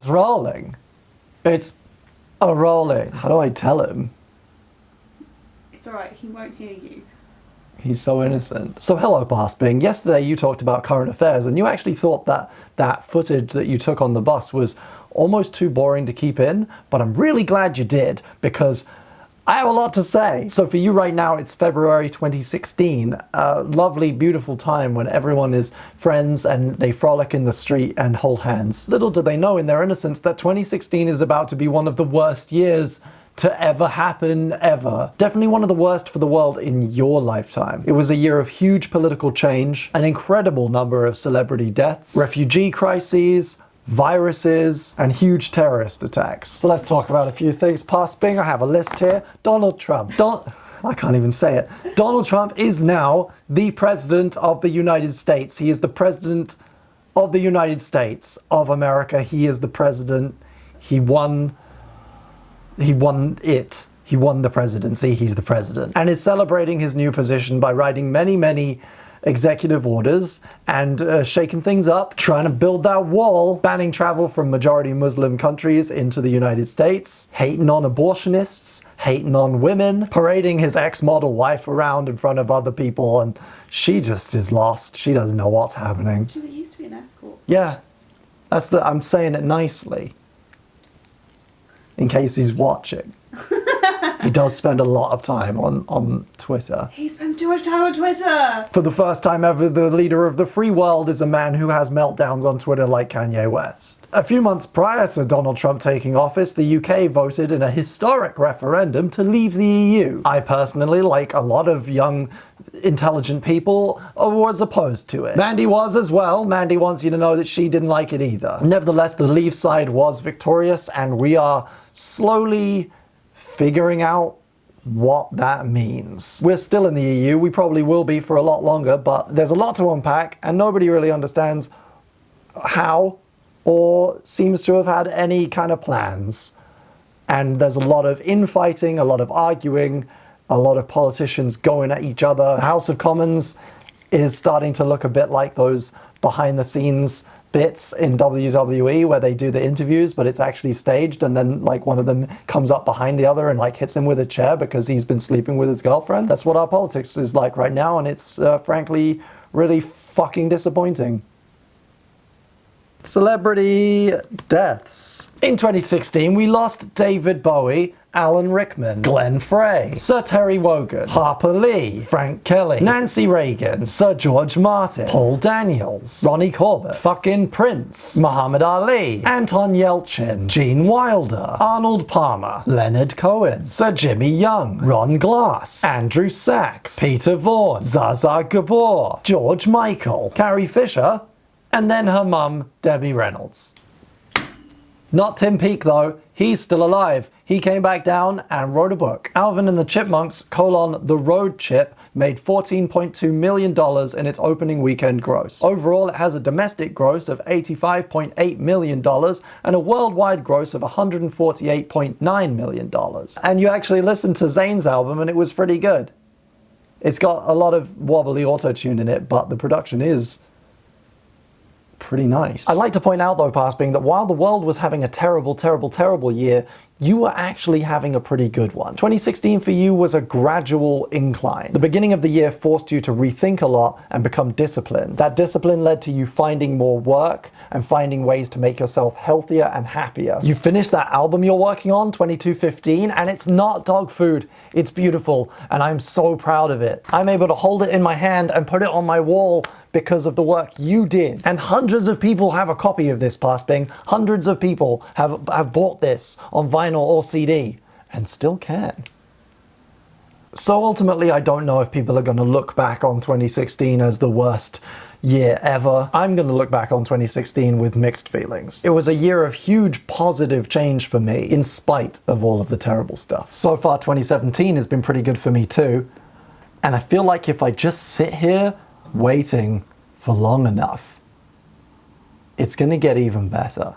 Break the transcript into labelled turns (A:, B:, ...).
A: rolling. It's a rolling. How do I tell him?
B: It's alright, he won't hear you.
A: He's so innocent. So hello, Boss Bing. Yesterday you talked about current affairs and you actually thought that footage that you took on the bus was almost too boring to keep in, but I'm really glad you did because I have a lot to say. So for you right now, it's February 2016, a lovely, beautiful time when everyone is friends and they frolic in the street and hold hands. Little do they know in their innocence that 2016 is about to be one of the worst years to ever happen, ever. Definitely one of the worst for the world in your lifetime. It was a year of huge political change, an incredible number of celebrity deaths, refugee crises, viruses, and huge terrorist attacks. So let's talk about a few things. Past Bing, I have a list here. Donald Trump. I can't even say it. Donald Trump is now the President of the United States. He is the President of the United States of America. He is the President. He won it. He won the presidency. He's the president. And is celebrating his new position by writing many, many executive orders and shaking things up, trying to build that wall, banning travel from majority Muslim countries into the United States, hating on abortionists, hating on women, parading his ex-model wife around in front of other people, and she just is lost. She doesn't know what's happening.
B: She used to be an escort.
A: Yeah, I'm saying it nicely. In case he's watching. He does spend a lot of time on Twitter.
B: He spends too much time on Twitter!
A: For the first time ever, the leader of the free world is a man who has meltdowns on Twitter like Kanye West. A few months prior to Donald Trump taking office, the UK voted in a historic referendum to leave the EU. I personally, like a lot of young, intelligent people, was opposed to it. Mandy was as well. Mandy wants you to know that she didn't like it either. Nevertheless, the Leave side was victorious, and we are slowly figuring out what that means. We're still in the EU, we probably will be for a lot longer, but there's a lot to unpack and nobody really understands how or seems to have had any kind of plans. And there's a lot of infighting, a lot of arguing, a lot of politicians going at each other. The House of Commons is starting to look a bit like those behind the scenes bits in WWE where they do the interviews but it's actually staged, and then like one of them comes up behind the other and like hits him with a chair because he's been sleeping with his girlfriend. That's what our politics is like right now, and it's frankly really fucking disappointing. Celebrity deaths. In 2016, we lost David Bowie, Alan Rickman, Glenn Frey, Sir Terry Wogan, Harper Lee, Frank Kelly, Nancy Reagan, Sir George Martin, Paul Daniels, Ronnie Corbett, fucking Prince, Muhammad Ali, Anton Yelchin, Gene Wilder, Arnold Palmer, Leonard Cohen, Sir Jimmy Young, Ron Glass, Andrew Sachs, Peter Vaughan, Zsa Gabor, George Michael, Carrie Fisher, and then her mum, Debbie Reynolds. Not Tim Peake though, he's still alive. He came back down and wrote a book. Alvin and the Chipmunks, The Road Chip, made $14.2 million in its opening weekend gross. Overall, it has a domestic gross of $85.8 million and a worldwide gross of $148.9 million. And you actually listened to Zayn's album and it was pretty good. It's got a lot of wobbly auto-tune in it, but the production is pretty nice. I'd like to point out though, Past Bing, that while the world was having a terrible, terrible, terrible year, you were actually having a pretty good one. 2016 for you was a gradual incline. The beginning of the year forced you to rethink a lot and become disciplined. That discipline led to you finding more work and finding ways to make yourself healthier and happier. You finished that album you're working on, 2215, and it's not dog food. It's beautiful, and I'm so proud of it. I'm able to hold it in my hand and put it on my wall because of the work you did. And hundreds of people have a copy of this, Past Bing. Hundreds of people have bought this on vinyl or CD and still can. So ultimately, I don't know if people are going to look back on 2016 as the worst year ever. I'm going to look back on 2016 with mixed feelings. It was a year of huge positive change for me, in spite of all of the terrible stuff. So far, 2017 has been pretty good for me too. And I feel like if I just sit here waiting for long enough, it's going to get even better.